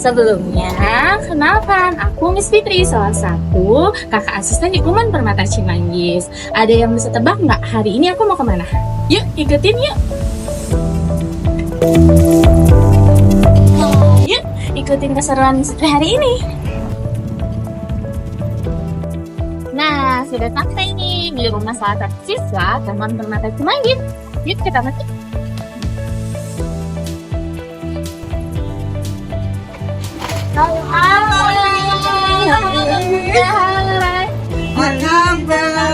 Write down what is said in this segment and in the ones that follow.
Sebelumnya, kenalkan, aku Miss Fitri, salah satu kakak asisten di Kuman Permata Cimanggis. Ada yang bisa tebak nggak hari ini aku mau kemana? Yuk, ikutin yuk! Yuk, ikutin keseruan Miss Fitri hari ini! Nah, sudah sampai nih di rumah salah satu siswa Kuman Permata Cimanggis. Yuk, kita masuk! Halo, Apa kabar?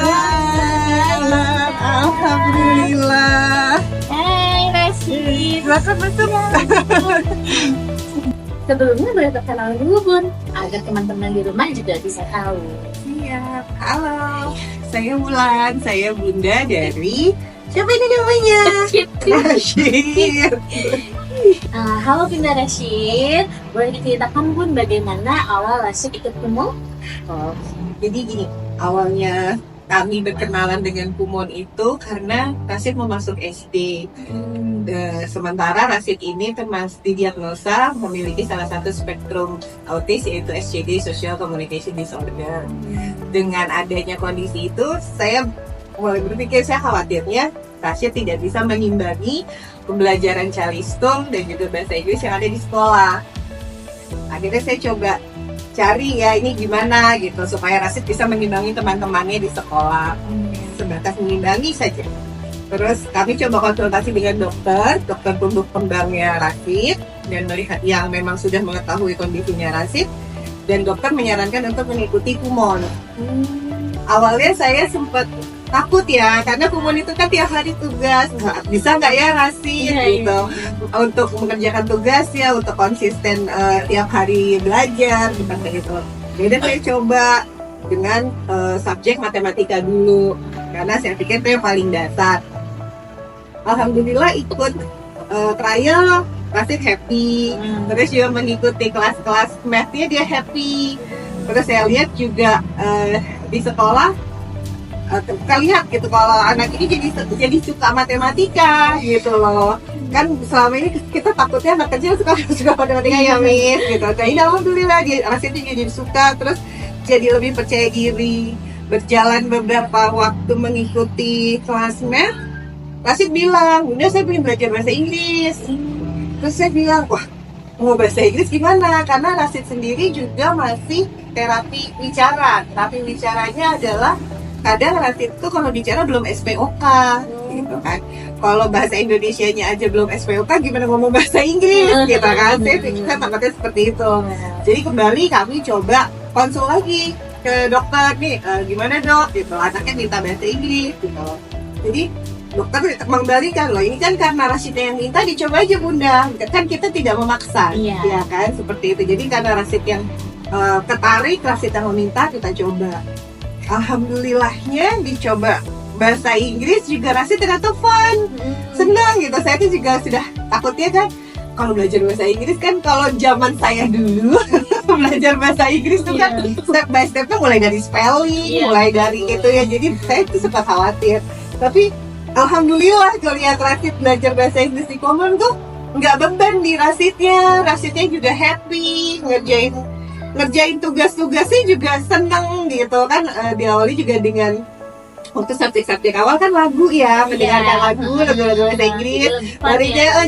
Alhamdulillah. hai Rashid. Masuk. Sebelumnya boleh perkenalan dulu Bun, agar teman-teman di rumah juga bisa tahu. Siap. Halo. Saya Wulan. Saya bunda dari siapa ini namanya? Rashid. Halo Bunda Rashid, boleh diceritakan Bun bagaimana awal Rashid ikut Kumon? Oh, jadi gini, awalnya kami berkenalan dengan Kumon itu karena Rashid mau masuk SD. Sementara Rashid ini didiagnosa memiliki salah satu spektrum autis, yaitu SCD, Social Communication Disorder. Dengan adanya kondisi itu, saya mulai berpikir, saya khawatirnya Rashid tidak bisa mengimbangi pembelajaran Calistung dan juga bahasa Inggris yang ada di sekolah. Akhirnya saya coba cari ya ini gimana gitu supaya Rashid bisa mengimbangi teman-temannya di sekolah. Sebatas mengimbangi saja. Terus kami coba konsultasi dengan dokter tumbuh kembangnya Rashid dan melihat yang memang sudah mengetahui kondisinya Rashid, dan dokter menyarankan untuk mengikuti Kumon. Awalnya saya sempat takut ya, karena Kumon itu kan tiap hari tugas, bisa nggak ya Rashid gitu untuk mengerjakan tugasnya, untuk konsisten tiap hari belajar seperti itu. Jadi saya coba dengan subjek matematika dulu, karena saya pikir itu yang paling dasar. Alhamdulillah ikut trial, Rashid happy. Terus juga mengikuti kelas-kelas math-nya dia happy. Terus saya lihat juga di sekolah lihat gitu kalau anak ini jadi suka matematika gitu loh. Kan selama ini kita takutnya anak kecil suka matematika ya Miss gitu. Tapi alhamdulillah Rashid juga jadi suka, terus jadi lebih percaya diri. Berjalan beberapa waktu mengikuti kelas math, Rashid bilang, "Bunda, saya pengen belajar bahasa Inggris." Terus saya bilang, "Wah, mau bahasa Inggris gimana?" Karena Rashid sendiri juga masih terapi wicara. Terapi wicaranya adalah kadang Rashid itu kalau bicara belum SPOK gitu kan. Kalau bahasa Indonesianya aja belum SPOK, gimana ngomong bahasa Inggris gitu kan. Saya takutnya seperti itu. Jadi kembali kami coba konsul lagi ke dokter nih, gimana dok gitu, anaknya minta bahasa Inggris gitu. Jadi dokter mengembalikan, loh ini kan karena Rashidnya yang minta, dicoba aja bunda, kan kita tidak memaksa, ya kan seperti itu. Jadi karena Rashid yang ketarik, Rashid yang meminta, kita coba. Alhamdulillahnya dicoba bahasa Inggris juga Rashid ternyata fun, senang gitu. Saya tuh juga sudah takutnya kan kalau belajar bahasa Inggris kan, kalau zaman saya dulu belajar bahasa Inggris tuh kan step by stepnya mulai dari spelling, mulai dari itu ya. Jadi saya tuh suka khawatir. Tapi alhamdulillah ngeliat Rashid belajar bahasa Inggris di Kumon tuh nggak beban di Rashidnya juga happy ngerjain tugas-tugasnya juga seneng gitu kan. Diawali juga dengan waktu subjek awal kan lagu ya, mendengarkan lagu bahasa Inggris,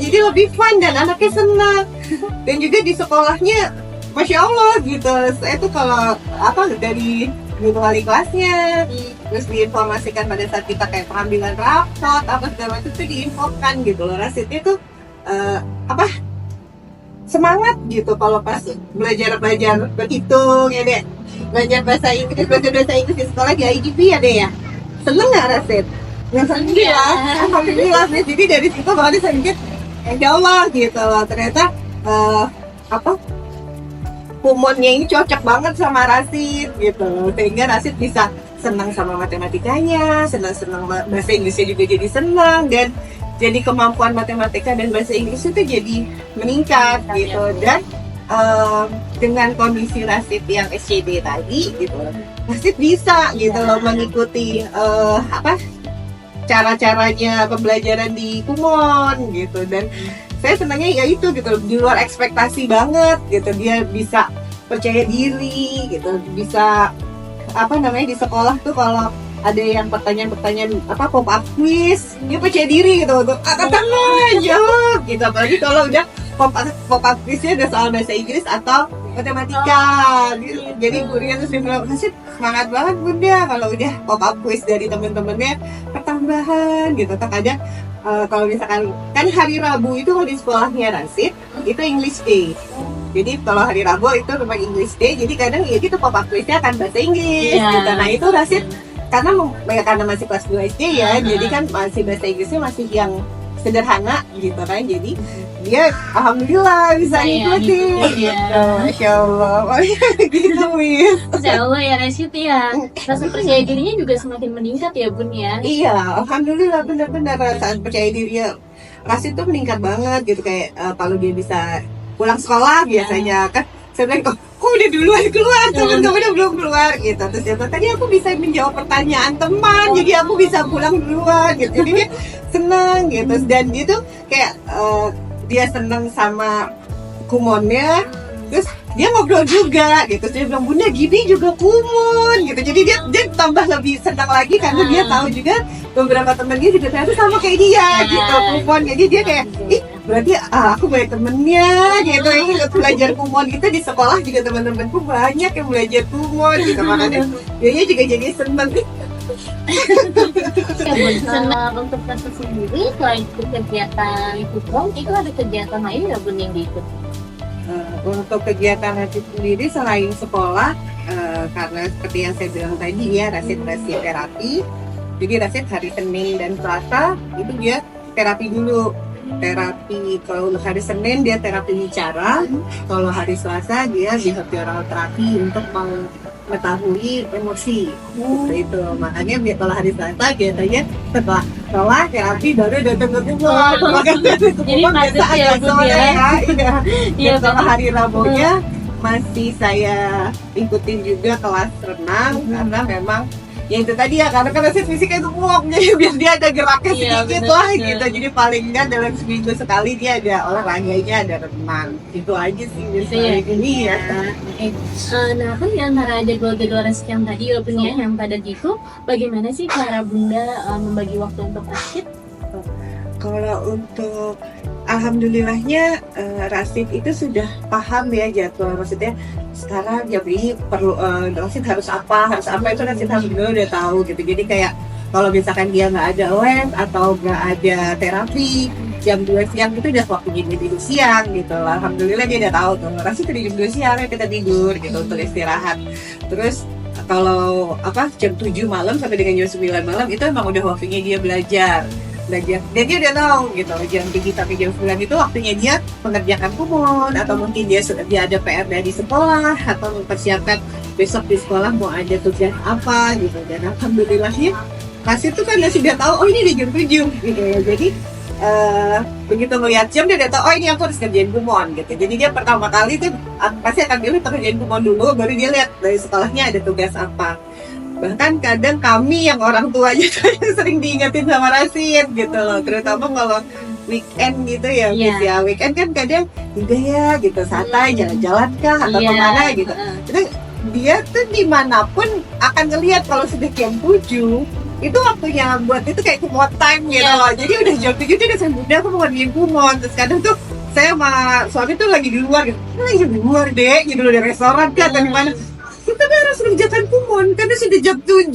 jadi lebih fun dan anaknya senang. Dan juga di sekolahnya Masya Allah gitu, saya tuh kalau dari wali kelasnya, terus diinformasikan pada saat kita kayak pengambilan rapot segala macam tuh diinfokan gitu loh. Rashidnya tuh semangat gitu kalau pas belajar berhitung ya deh, belajar bahasa Inggris di sekolah di IDP ya deh ya. Seneng nggak Rashid? Alhamdulillah. Jadi dari situ baru saya mikir, ya Allah gitu loh, ternyata Kumonnya ini cocok banget sama Rashid gitu, sehingga Rashid bisa senang sama matematikanya, senang bahasa Inggrisnya juga jadi senang, dan jadi kemampuan matematika dan bahasa Inggris itu jadi meningkat gitu. Dan dengan kondisi Rashid yang SCD tadi gitu, Rashid bisa gitu loh mengikuti cara-caranya pembelajaran di Kumon gitu. Dan saya senangnya ya itu gitu, di luar ekspektasi banget gitu. Dia bisa percaya diri gitu, bisa apa namanya di sekolah tuh kalau ada yang pertanyaan-pertanyaan apa pop up quiz, dia percaya diri gitu untuk angkat tangan jawab gitu. Apalagi kalau udah pop up quiznya udah soal bahasa Inggris atau matematika gitu. Jadi gurunya terus bilang, "Kasih semangat banget Bunda kalau udah pop up quiz dari temen-temennya pertambahan gitu." Terkadang kalau misalkan kan hari Rabu itu kalau di sekolahnya Rasid itu English Day. Jadi kalau hari Rabu itu memang English Day. Jadi kadang ya gitu pop up quiznya akan bahasa Inggris gitu. Nah itu Rasid karena masih kelas 2 SD ya, jadi kan masih bahasa Inggrisnya masih yang sederhana gitu kan. Jadi dia alhamdulillah bisa ikutin. Masya Allah. Gitu Miss. Insya Allah ya Rashid ya. Rasa percaya dirinya juga semakin meningkat ya Bun ya. Iya, alhamdulillah benar-benar rasa percaya dirinya Rashid tuh meningkat banget gitu. Kayak kalau dia bisa pulang sekolah biasanya kan saya bilang, kok udah duluan keluar, temen kamu udah belum keluar gitu. Terus dia tadi aku bisa menjawab pertanyaan teman, jadi aku bisa pulang duluan gitu. Jadi dia senang gitu. Dan dia tuh kayak dia senang sama Kumonnya, terus dia ngobrol juga gitu. Terus dia bilang, Bunda gini juga Kumon gitu. Jadi dia tambah lebih senang lagi karena dia tahu juga beberapa temennya juga ternyata sama kayak dia gitu Kumon. Jadi dia kayak, ih berarti aku banyak temennya gitu yang ikut belajar Kumon gitu. Di sekolah juga teman-temanku banyak yang belajar Kumon gitu. Makanya dia juga jadi senang. Untuk Tante sendiri selain kegiatan Kumon itu ada kegiatan lain nggak Bun yang diikut? Untuk kegiatan Rasid sendiri selain sekolah, karena seperti yang saya bilang tadi ya, Rasid terapi. Jadi Rasid hari Senin dan Selasa itu dia terapi dulu. Terapi kalau hari Senin dia terapi bicara, kalau hari Selasa dia behavioral terapi untuk mengetahui emosi. Seperti itu. Makanya kalau hari Selasa biasanya setelah terapi baru datang ke Kumon. Jadi macet ya Bun ya. Iya. Kalau hari Rabunya masih saya ikutin juga kelas renang karena memang ya itu tadi ya, karena kan Rasid fisiknya itu kuat, jadi biar dia ada geraknya sedikit lah gitu. Jadi paling nggak dalam seminggu sekali dia ada olahraganya, ada renang. Itu aja sih biasanya ini ya. Nah kan di antara jadwal-jadwal Rasid yang tadi ya Bun ya, yang pada gitu, bagaimana sih cara Bunda membagi waktu untuk Rasid? Kalau untuk alhamdulillahnya Rasid itu sudah paham ya jadwal. Maksudnya sekarang jam ini perlu Rasid harus apa itu Rasid harus dulu udah tahu gitu. Jadi kayak kalau misalkan dia nggak ada les atau nggak ada terapi jam 2 siang itu udah waktunya dia tidur siang gitu. Alhamdulillah dia udah tahu tuh Rasid tadi jam 2 siang ya kita tidur gitu untuk istirahat. Terus kalau jam 7 malam sampai dengan jam 9 malam itu emang udah waktunya dia belajar. Dan dia udah tahu gitu jam 3 sampai jam 9 itu waktunya dia mengerjakan Kumon, atau mungkin dia ada PR dari sekolah atau mempersiapkan besok di sekolah mau ada tugas apa gitu. Dan alhamdulillahnya Rasid itu kan sudah tahu ini di jam 7 gitu ya. Jadi begitu melihat jam dia udah tahu ini aku harus kerjain Kumon gitu. Jadi dia pertama kali tuh pasti akan pilih kerjain Kumon dulu, baru dia lihat dari sekolahnya ada tugas apa. Bahkan kadang kami yang orang tuanya sering diingetin sama Rasid gitu loh, terutama kalau weekend gitu ya. Ya weekend kan kadang juga ya gitu santai jalan-jalan kah atau kemana gitu. Jadi dia tuh dimanapun akan ngelihat kalau sudah jam 7 itu waktunya buat itu kayak Kumon time gitu loh. Jadi udah jam 7 dia udah Bunda aku mau ngerjain Kumon. Terus kadang tuh saya sama suami tuh lagi di luar gitu, lagi di luar deh gitu loh, di restoran kan atau di mana. Kita harus mengerjakan Kumon karena sudah jam 7.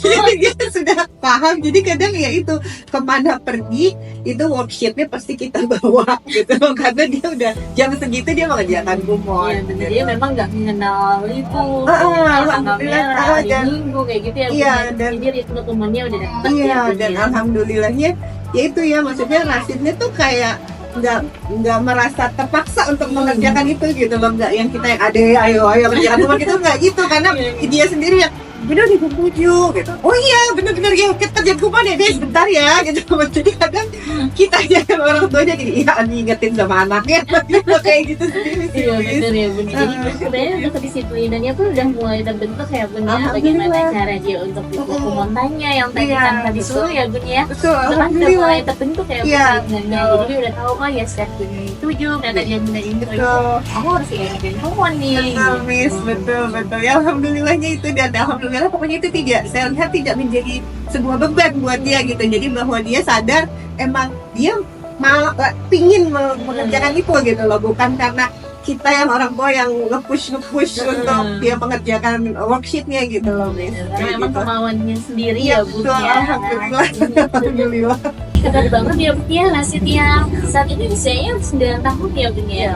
Jadi dia sudah paham. Jadi kadang ya itu kemana pergi itu worksheetnya pasti kita bawa gitu karena dia udah jam segitu dia mengerjakan Kumon. Gitu. Dia memang nggak mengenal itu alhamdulillah dan minggu kayak gitu ya. Iya, dan jadi ritme Kumonnya udah dapet. Iya dan alhamdulillahnya ya itu ya, maksudnya Rasidnya tuh kayak nggak merasa terpaksa untuk mengerjakan itu gitu loh, nggak yang kita yang ayo kerjakan Kumon gitu, nggak gitu karena dia sendiri yang bener di jam 7 gitu. Oh iya bener-bener ya kerja Kumon ya dia sebentar ya gitu. Jadi kadang kita aja kan orang tuanya jadi iya ngingetin sama anaknya kayak gitu sendiri sih. Iya betul ya Bun. Jadi sebenarnya udah kedisiplinannya tuh udah mulai terbentuk ya Bun ya. Bagaimana cara dia untuk buku kumontannya yang tadi Iya, tanpa disuruh ya Bun ya. Betul, Itu kan udah alhamdulillah. mulai terbentuk ya Bun. Iya, Nah, betul. jadi dia udah tahu oh ya step 7 kata dia bunda ini. Betul. Aku harus ingetin kumon nih. Betul, Miss, betul. Ya alhamdulillahnya itu, dan alhamdulillah pokoknya itu saya lihat tidak menjadi sebuah beban buat dia gitu. Jadi bahwa dia sadar emang dia mau pingin mengerjakan itu gitu loh, bukan karena kita yang orang tua yang nge-push untuk dia mengerjakan worksheetnya gitu loh, Miss. Karena emang Gitu. kemauannya sendiri Iya, ya Bun betul, ya. alhamdulillah. Alhamdulillah. Keren banget ya Bun ya, Rasid ya. Saat ini usianya 9 tahun ya Bun ya.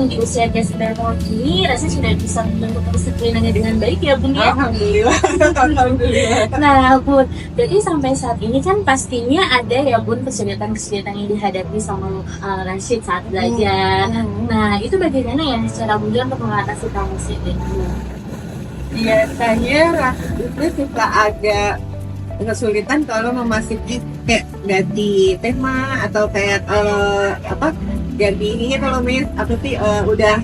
Di usia dia 9 tahun ini, Rasid sudah bisa membentuk disiplinannya dengan baik ya Bun ya. Alhamdulillah. Alhamdulillah. Nah Bun, jadi sampai saat ini kan pastinya ada ya Bun kesulitan-kesulitan yang dihadapi sama Rasid saat belajar. Nah itu bagaimana ya secara mudah untuk mengatasi kesulitan ini? Biasanya Rasid itu suka ada kesulitan kalau memasuki kayak ganti tema atau kayak ganti ininya kalau apa sih udah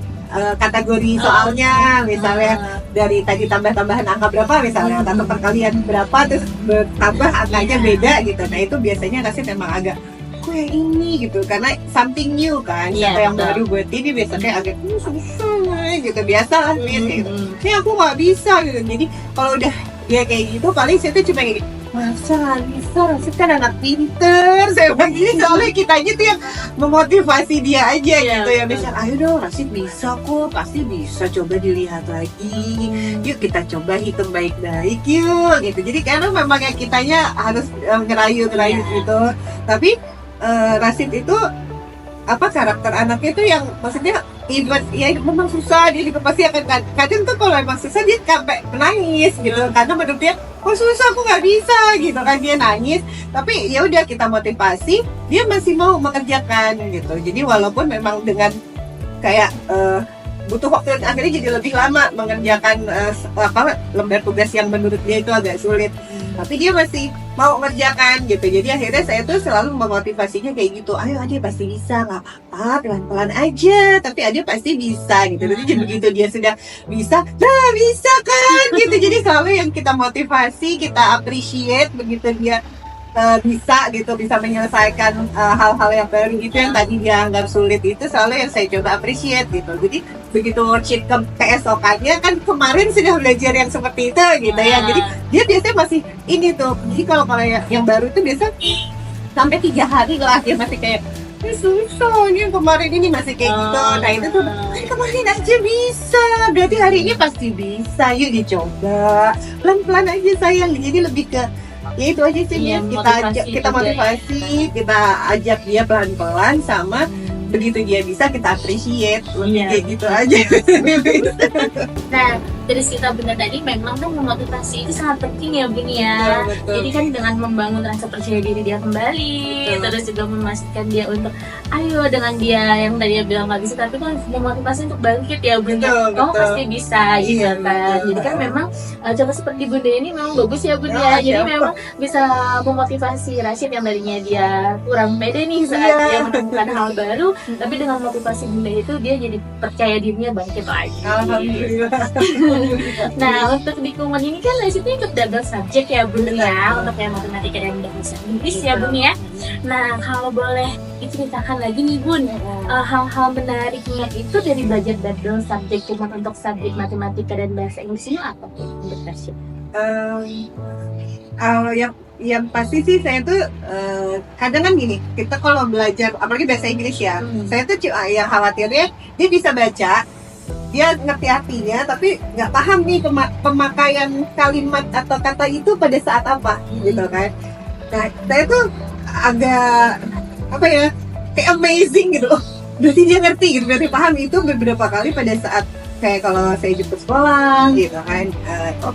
kategori soalnya misalnya dari tadi tambah-tambahan angka berapa misalnya atau perkalian berapa terus bertambah angkanya beda gitu. Nah itu biasanya Rasid memang agak kok yang ini gitu karena something new kan. Iya, Siapa yang betul. baru buat ini biasanya agak susah gitu, biasa lah gitu. Ini aku nggak bisa gitu. Jadi kalau udah dia kayak gitu paling saya tuh cuma kayak gitu, masa nggak bisa, Rasid kan anak pinter. Saya bilang gini soalnya kitanya tuh yang memotivasi dia aja Iya, gitu ya. betul. Misal ayo dong Rasid bisa kok, pasti bisa, coba dilihat lagi. Yuk kita coba hitung baik-baik yuk gitu. Jadi karena memang yang kitanya harus ngerayu Iya. gitu. Tapi Rasid itu karakter anaknya tuh yang maksudnya ya memang susah, dia juga pasti akan kadang tuh kalau emang susah dia sampai menangis gitu karena menurut dia oh susah aku nggak bisa gitu kan, dia nangis tapi ya udah kita motivasi dia masih mau mengerjakan gitu. Jadi walaupun memang dengan kayak butuh waktu yang akhirnya jadi lebih lama mengerjakan lembar tugas yang menurut dia itu agak sulit, tapi dia masih mau mengerjakan gitu. Jadi akhirnya saya tuh selalu memotivasinya kayak gitu, ayo Ade pasti bisa, nggak apa-apa, pelan-pelan aja tapi Ade pasti bisa gitu. Jadi begitu dia sudah bisa, nah bisa kan gitu. Jadi selalu yang kita motivasi, kita appreciate begitu dia bisa gitu, bisa menyelesaikan hal-hal yang baru itu yang tadi dia anggap sulit, itu selalu yang saya coba appreciate gitu. Jadi begitu worksheet keesokannya kan kemarin sudah belajar yang seperti itu gitu ya, jadi dia biasanya masih ini tuh. Jadi kalau yang baru itu biasa sampai 3 hari lah dia masih kayak susah, ini kemarin ini masih kayak gitu. Nah itu tuh kemarin aja bisa, berarti hari ini pasti bisa, yuk dicoba pelan-pelan aja sayang. Jadi lebih ke ya itu aja sih, Iya, kita motivasi, kita ajak dia pelan-pelan, sama begitu dia bisa kita appreciate, kayak gitu aja. Nah, dari cerita Bunda tadi memang tuh memotivasi itu sangat penting ya Bun ya. Betul. Jadi kan dengan membangun rasa percaya diri dia kembali, Betul. terus juga memastikan dia untuk ayo dengan dia yang tadi dia bilang nggak bisa, tapi kan memotivasi untuk bangkit ya Bun. Betul, Kamu betul. pasti bisa gitu Iya, kan. betul. Jadi kan memang coba seperti Bunda ini memang bagus ya Bun Oh, ya. Jadi siapa? memang bisa memotivasi Rasid yang tadinya dia kurang pede nih saat Iya. dia menemukan hal baru, tapi dengan motivasi Bunda itu dia jadi percaya dirinya bangkit lagi. Alhamdulillah. Nah, untuk di Kumon ini kan Rasidnya ikut double subjek ya Bun ya, untuk yang matematika dan bahasa Inggris ya Bun ya. Nah, kalau boleh diceritakan lagi nih Bun, hal-hal menariknya itu dari belajar double subjek Kumon untuk subjek matematika dan bahasa Inggris ini apa tuh menurut Rasid? Yang pasti sih saya tuh kadang kan gini, kita kalau belajar apalagi bahasa Inggris ya, saya tuh yang khawatirnya dia bisa baca, dia ngerti artinya tapi nggak paham nih pemakaian kalimat atau kata itu pada saat apa gitu kan. Nah saya tuh agak kayak amazing gitu, berarti dia ngerti gitu, berarti paham. Itu beberapa kali pada saat kayak kalau saya jemput sekolah gitu kan,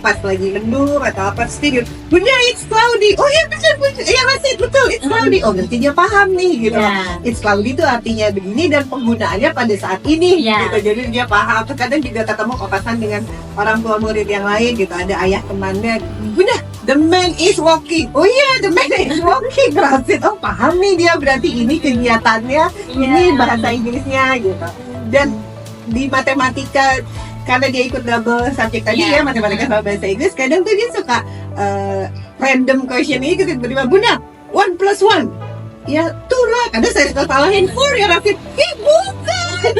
pas lagi mendung atau apa sedikit, Bunda it's cloudy, oh ya betul ya masih betul it's cloudy, oh berarti dia paham nih gitu. It's cloudy itu artinya begini dan penggunaannya pada saat ini gitu, jadi dia paham. Terkadang juga ketemu opasan dengan orang tua murid yang lain gitu, ada ayah temannya, Bunda the man is walking. Oh iya, the man is walking. Rasid, oh paham nih dia, berarti ini kegiatannya, ini bahasa Inggrisnya gitu. Dan di matematika, karena dia ikut double subject tadi ya, matematika sama bahasa Inggris, kadang tuh dia suka random question ini gitu, tiba-tiba, Bunda, 1 plus 1 ya 2 lah, kadang saya suka salahin 4 ya Rafid, bukan.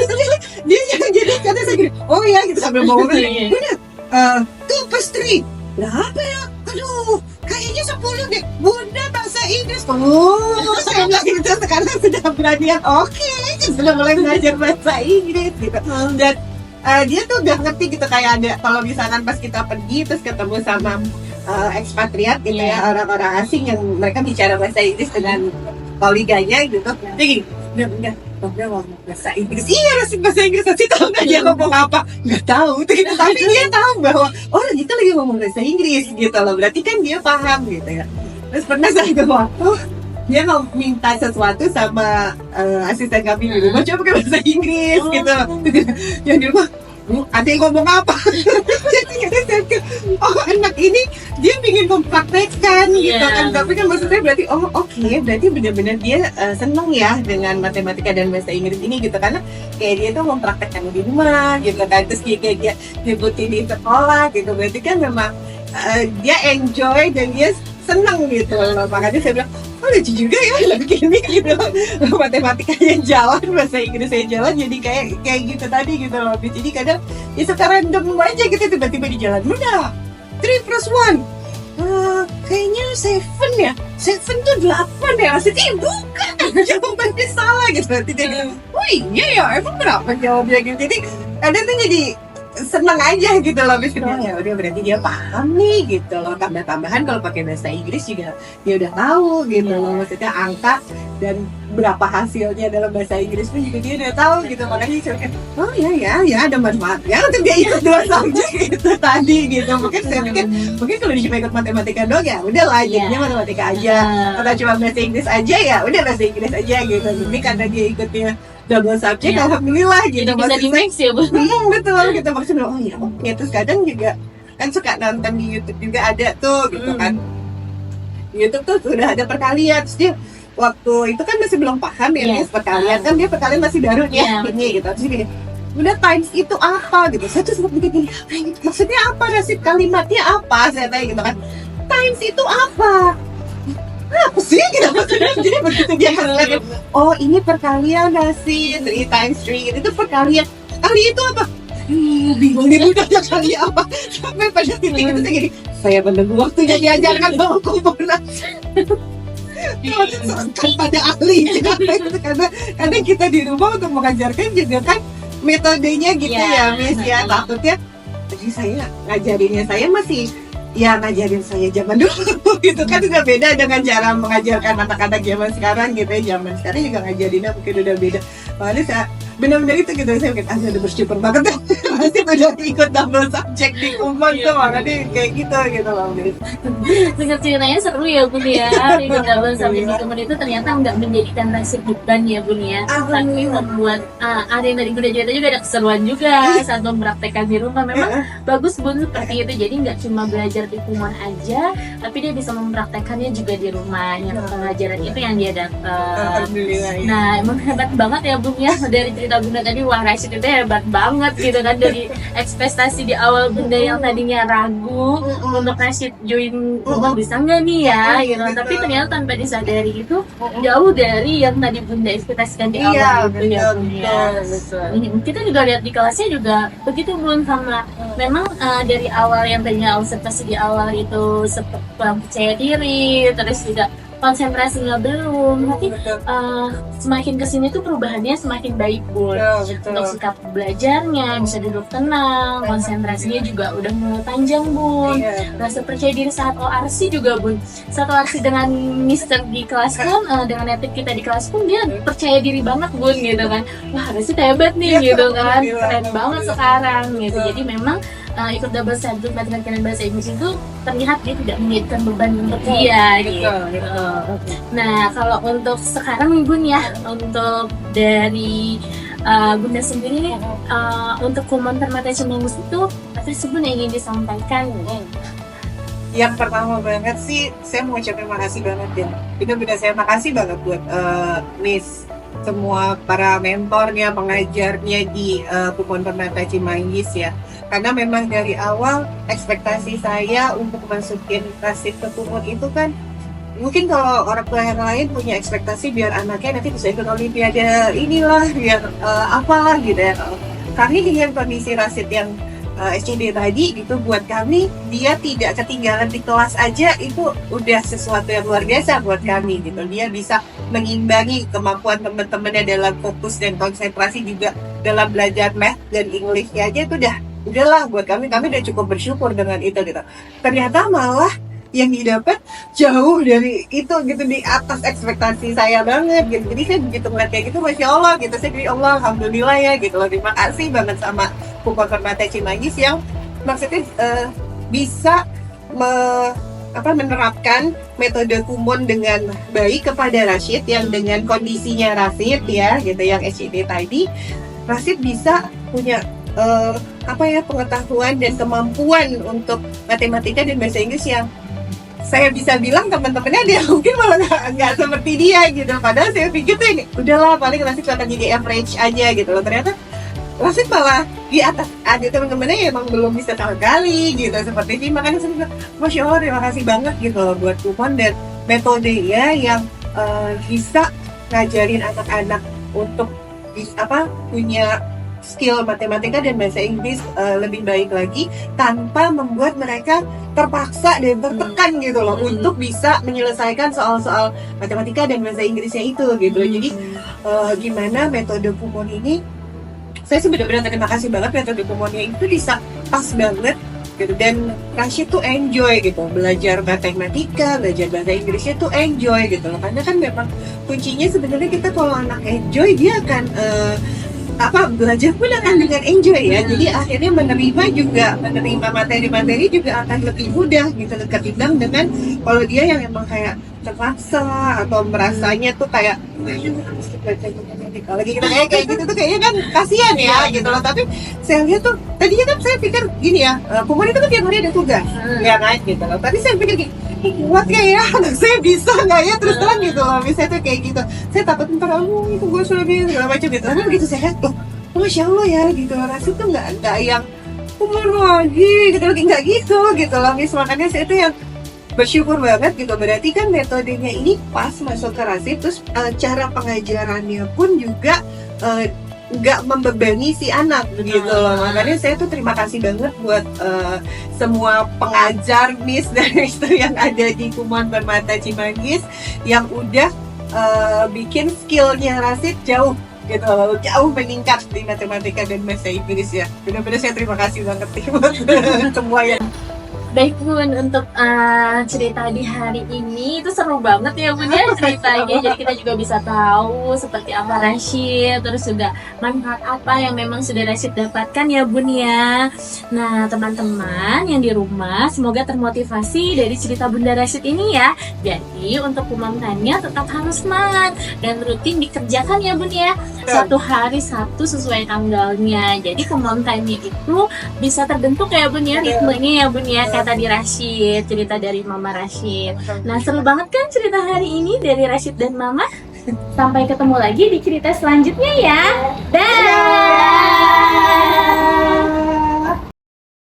Dia jadi kadang saya gini, oh ya gitu sambil ngomong, Bunda, 2 plus 3 berapa ya? Aduh, kayaknya 10 deh. Bunda bahasa Inggris. Oh, saya bilang gitu, sekarang sudah beranian. Oke, sudah mulai belajar bahasa Inggris gitu. Dan dia tuh udah ngerti gitu, kayak ada kalau misalkan pas kita pergi terus ketemu sama ekspatriat gitu ya, orang-orang asing yang mereka bicara bahasa Inggris dengan koliganya gitu. Jadi gini, Bunda ngomong bahasa Inggris. Iya, masih bahasa Inggris. Masih tahu nggak dia ngomong apa? Nggak tahu. Tapi dia tahu bahwa kita lagi ngomong bahasa Inggris gitu loh. Berarti kan dia paham gitu ya. Terus pernah saya waktu dia mau minta sesuatu sama asisten kami di rumah, coba pakai bahasa Inggris gitu. Yang di rumah, ada yang ngomong apa? Oh anak ini dia ingin mempraktekkan gitu kan, tapi kan maksudnya berarti berarti benar-benar dia senang ya dengan matematika dan bahasa Inggris ini gitu, karena kayak dia tuh mempraktekkan di rumah gitu kan, terus kayak dia nyebutin di sekolah gitu, berarti kan memang dia enjoy dan dia senang gitu loh. Makanya saya bilang, lucu juga ya begini gitu, matematikanya jalan, bahasa Inggrisnya jalan, jadi kayak gitu tadi gitu loh. Jadi kadang ya suka random aja gitu, tiba-tiba di jalan, udah 3 plus 1 kayaknya 7 ya, 7 tuh 8 ya, maksudnya bukan, jawabannya salah gitu. Nanti dia bilang, oh iya ya, emang berapa jawabnya gitu. Jadi kadang tuh jadi senang aja gitu loh, habis kedua ya udah berarti dia paham nih gitu loh. Tambah-tambahan kalau pakai bahasa Inggris juga dia udah tahu gitu loh, maksudnya angka dan berapa hasilnya dalam bahasa Inggris pun juga dia udah tahu gitu. Makanya saya pikir, oh ya ada manfaatnya untuk dia ikut 2 subjek itu tadi gitu. Mungkin saya pikir mungkin kalau dia cuma ikut matematika doang ya udah lah, jadinya matematika aja, atau cuma bahasa Inggris aja ya udah bahasa Inggris aja gitu. Tapi karena dia ikutnya double subjek, alhamdulillah gitu. Jadi bisa di-mix ya Bu. Betul gitu, maksudnya oke. Terus kadang juga kan suka nonton di YouTube juga ada tuh gitu kan, YouTube tuh sudah ada perkalian. Terus dia waktu itu kan masih belum paham ya perkalian, kan dia perkalian masih baru ya ini gitu. Terus dia udah times itu apa gitu, saya tuh sempat mikir gini, maksudnya apa, nasib kalimatnya apa, saya tanya gitu kan, times itu apa sih gitu, maksudnya. Jadi begitu dia ngeliat, oh ini perkalian nasi 3 times 3 itu perkalian, kali itu apa, bingung nih budaya kali apa, sampai pada titik itu saya gini, saya menunggu waktunya diajarkan bahwa kumpulan kan pada ahli karena kita di rumah untuk mengajarkan juga kan metodenya gitu ya Miss ya, takutnya jadi saya ngajarinnya saya masih ngajarin saya zaman dulu gitu kan, udah beda dengan cara mengajarkan anak-anak zaman sekarang gitu ya. Zaman sekarang juga ngajarinnya mungkin udah beda. Makanya saya benar-benar itu gitu, saya mungkin udah bersyukur banget masih udah ikut double subject di Kumon tuh, makanya kayak gitu loh. Dengar ceritanya seru ya Bun ya, ikut double subject di Kumon itu ternyata nggak menjadikan rasa beban ya Bun ya, tapi membuat ada yang dari Bunda cerita juga ada keseruan juga saat mempraktekkan di rumah. Memang bagus Bun seperti itu, jadi nggak cuma belajar di Kumon aja, tapi dia bisa mempraktekannya juga di rumah, yang pelajaran itu yang dia dapat. Nah emang hebat banget ya Bun ya, dari cerita Bunda tadi, wah Rashid itu hebat banget gitu kan, dari ekspektasi di awal Bunda yang tadinya ragu untuk Rashid join bisa nggak nih ya gitu, tapi ternyata tanpa disadari itu jauh dari yang tadi Bunda ekspektasikan di awal gitu ya Bun ya. Kita juga lihat di kelasnya juga begitu Bun, sama memang dari awal yang tadinya observasi di awal itu kurang percaya diri, terus juga konsentrasinya belum, tapi semakin kesini tuh perubahannya semakin baik Bun. Untuk sikap belajarnya bisa duduk tenang, konsentrasinya juga udah mulai panjang Bun. Rasa percaya diri saat ORC juga Bun, saat ORC dengan Mister di kelas pun, dengan etik kita di kelas pun dia percaya diri banget Bun gitu kan. Wah Rashid hebat nih gitu kan, keren banget sekarang gitu. Jadi memang ikut double subject matematika dan bahasa Inggris itu terlihat dia tidak menjadikan beban untuk dia gitu. Nah kalau untuk sekarang Bun ya, untuk dari Bunda sendiri nih, untuk Kumon Permata Cimbangus itu apa sih Bun yang ingin disampaikan? Yang pertama banget sih, saya mau ucapin makasih banget ya. Benar-benar saya makasih banget buat Miss, semua para mentornya, pengajarnya di Kumon Permata Cimanggis ya. Karena memang dari awal ekspektasi saya untuk masukin Rasid ke Kumon itu kan, mungkin kalau orang tua yang lain punya ekspektasi biar anaknya nanti bisa ikut olimpiade inilah, biar apalah gitu ya. Kami dengan kondisi Rasid yang SCD tadi gitu, buat kami dia tidak ketinggalan di kelas aja itu udah sesuatu yang luar biasa buat kami gitu. Dia bisa mengimbangi kemampuan teman-temannya dalam fokus dan konsentrasi, juga dalam belajar math dan English-nya aja itu udahlah buat kami udah cukup bersyukur dengan itu gitu. Ternyata malah yang didapat jauh dari itu gitu, di atas ekspektasi saya banget gitu. Jadi saya begitu ngeliat kayak gitu, Masya Allah gitu, saya jadi Allah Alhamdulillah ya gitu loh. Terima kasih banget sama Kumon Permata Cimanggis yang maksudnya bisa menerapkan metode Kumon dengan baik kepada Rasid yang dengan kondisinya Rasid ya gitu, yang SCD tadi. Rasid bisa punya pengetahuan dan kemampuan untuk matematika dan bahasa Inggris yang saya bisa bilang teman-temannya dia mungkin malah nggak seperti dia gitu. Padahal saya pikir tuh ini udahlah paling Rasid akan jadi average aja gitu loh. Ternyata Rasid malah di atas ada teman-temannya yang emang belum bisa sama sekali gitu seperti ini. Makanya saya bilang, Masya Allah terima kasih banget gitu loh buat Kumon dan metode ya yang bisa ngajarin anak-anak untuk punya skill matematika dan bahasa Inggris lebih baik lagi, tanpa membuat mereka terpaksa dan tertekan gitu loh untuk bisa menyelesaikan soal-soal matematika dan bahasa Inggrisnya itu gitu. Jadi gimana metode Kumon ini, saya sih benar-benar terima kasih banget metode Kumonnya itu bisa pas banget gitu. Dan Rasid tuh enjoy gitu belajar matematika, belajar bahasa Inggrisnya tuh enjoy gitu loh. Karena kan memang kuncinya sebenarnya kita kalau anak enjoy dia akan belajar pun akan dengan enjoy ya. Jadi akhirnya menerima materi-materi juga akan lebih mudah gitu ketimbang dengan kalau dia yang emang kayak terpaksa atau merasanya tuh kayak kalau lagi kita kayak gitu tuh kayaknya kan kasihan ya gitu loh. Tapi saya lihat tuh tadinya kan saya pikir gini ya, Kumon itu kan tiap hari ada tugas ya kan gitu loh. Tadi saya pikir gini, kuat kayak ya anak saya bisa nggak ya, terus terang gitu loh. Misalnya tuh kayak gitu, saya takut ntar itu gue sudah segala macam gitu. Tapi begitu saya lihat, Masya Allah ya gitu loh, Rasid tuh nggak yang Kumon lagi gitu lagi, nggak gitu loh. Makanya saya tuh yang bersyukur banget gitu. Berarti kan metodenya ini pas masuk ke Rasid, terus cara pengajarannya pun juga nggak membebani si anak begitu loh. Makanya saya tuh terima kasih banget buat semua pengajar Miss dan Mister yang ada di Kumon Permata Cimanggis yang udah bikin skillnya Rasid jauh meningkat di matematika dan bahasa Inggris ya. Benar-benar saya terima kasih banget buat semua yang Baik Bun, untuk cerita di hari ini itu seru banget ya Bun ya ceritanya. Jadi kita juga bisa tahu seperti apa Rasid, terus juga manfaat apa yang memang sudah Rasid dapatkan ya Bun ya. Nah teman-teman yang di rumah semoga termotivasi dari cerita Bunda Rasid ini ya. Jadi untuk kumontannya tetap harus semangat dan rutin dikerjakan ya Bun ya. Satu hari satu sesuai tanggalnya. Jadi kumontannya itu bisa terbentuk ya Bun ya, ritmenya ya Bun ya. Tadi Rasid, cerita dari Mama Rasid. Nah seru banget kan cerita hari ini dari Rasid dan Mama. Sampai ketemu lagi di cerita selanjutnya ya. Dadah.